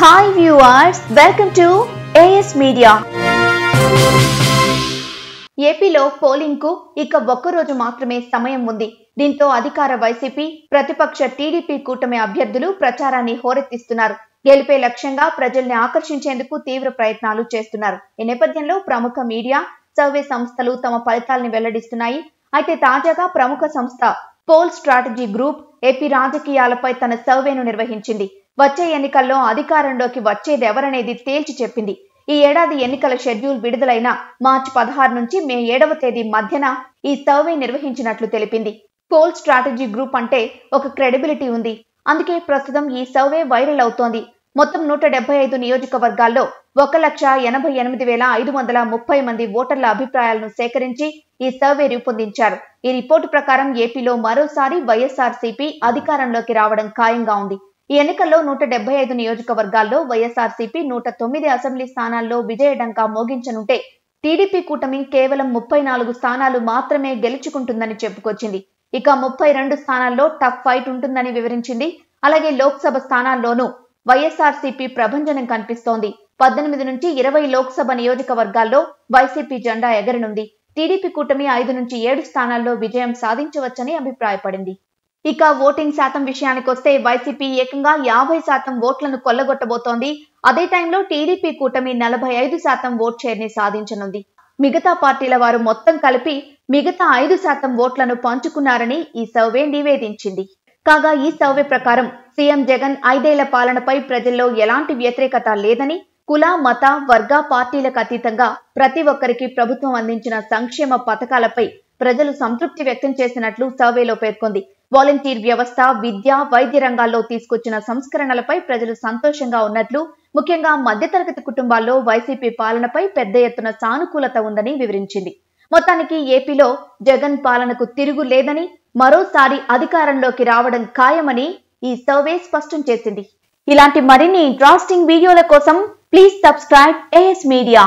Hi viewers, welcome to AS Media. ఏపీలో polling కు ఇక ఒక్క రోజు మాత్రమే సమయం ఉంది. దీంతో అధికార వైసీపీ, ప్రతిపక్ష టీడీపీ కూటమి అభ్యర్థులు ప్రచారాన్ని హోరెత్తిస్తున్నారు. గెలిపే లక్ష్యంగా ప్రజల్ని ఆకర్షించేందుకు తీవ్ర ప్రయత్నాలు చేస్తున్నారు. ఈ నేపథ్యంలో ప్రముఖ మీడియా, సర్వే సంస్థలు తమ ఫలితాలను వెల్లడిస్తున్నాయి. అయితే తాజాగా ప్రముఖ సంస్థ పోల్ స్ట్రాటజీ గ్రూప్ ఏపీ రాజకీయాలపై తన సర్వేను నిర్వహించింది. వచ్చే ఎన్నికల్లో అధికారంలోకి వచ్చేది ఎవరనేది తేల్చి చెప్పింది. ఈ ఏడాది ఎన్నికల షెడ్యూల్ విడుదలైన మార్చి 16 నుంచి మే 7వ తేదీ మధ్యన ఈ సర్వే నిర్వహించినట్లు తెలిపింది. పోల్ స్ట్రాటజీ గ్రూప్ అంటే ఒక క్రెడిబిలిటీ ఉంది. అందుకే ప్రస్తుతం ఈ సర్వే వైరల్ అవుతోంది. మొత్తం 175 నియోజకవర్గాల్లో 1,88,530 మంది ఓటర్ల అభిప్రాయాలను సేకరించి ఈ సర్వే రూపొందించారు. ఈ రిపోర్టు ప్రకారం ఏపీలో మరోసారి వైఎస్ఆర్సీపీ అధికారంలోకి రావడం ఖాయంగా ఉంది. ఈ ఎన్నికల్లో 175 నియోజకవర్గాల్లో వైఎస్ఆర్సీపీ 109 అసెంబ్లీ స్థానాల్లో విజయడంకా మోగించనుంటే టీడీపీ కూటమి కేవలం 34 స్థానాలు మాత్రమే గెలుచుకుంటుందని చెప్పుకొచ్చింది. ఇక 32 స్థానాల్లో టఫ్ ఫైట్ ఉంటుందని వివరించింది. అలాగే లోక్సభ స్థానాల్లోనూ వైఎస్ఆర్సీపీ ప్రభంజనం కనిపిస్తోంది. 18 నుంచి 20 లోక్సభ నియోజకవర్గాల్లో వైసీపీ జెండా ఎగరనుంది. టీడీపీ కూటమి 5 నుంచి 7 స్థానాల్లో విజయం సాధించవచ్చని అభిప్రాయపడింది. ఇక ఓటింగ్ శాతం విషయానికొస్తే వైసీపీ ఏకంగా 50% ఓట్లను కొల్లగొట్టబోతోంది. అదే టైంలో టీడీపీ కూటమి 45% ఓట్ షేర్ ని సాధించనుంది. మిగతా పార్టీల వారు మొత్తం కలిపి మిగతా 5% ఓట్లను పంచుకున్నారని ఈ సర్వే నివేదించింది. కాగా ఈ సర్వే ప్రకారం సీఎం జగన్ 5 ఏళ్ల పాలనపై ప్రజల్లో ఎలాంటి వ్యతిరేకత లేదని, కుల, మత, వర్గ పార్టీలకు అతీతంగా ప్రతి ఒక్కరికి ప్రభుత్వం అందించిన సంక్షేమ పథకాలపై ప్రజలు సంతృప్తి వ్యక్తం చేసినట్లు సర్వేలో పేర్కొంది. వాలంటీర్ వ్యవస్థ, విద్య, వైద్య రంగాల్లో తీసుకొచ్చిన సంస్కరణలపై ప్రజలు సంతోషంగా ఉన్నట్లు, ముఖ్యంగా మధ్యతరగతి కుటుంబాల్లో వైసీపీ పాలనపై పెద్ద ఎత్తున సానుకూలత ఉందని వివరించింది. మొత్తానికి ఏపీలో జగన్ పాలనకు తిరుగు లేదని, మరోసారి అధికారంలోకి రావడం ఖాయమని ఈ సర్వే స్పష్టం చేసింది. ఇలాంటి మరిన్ని ఇంట్రెస్టింగ్ వీడియోల కోసం ప్లీజ్ సబ్స్క్రైబ్ AS Media.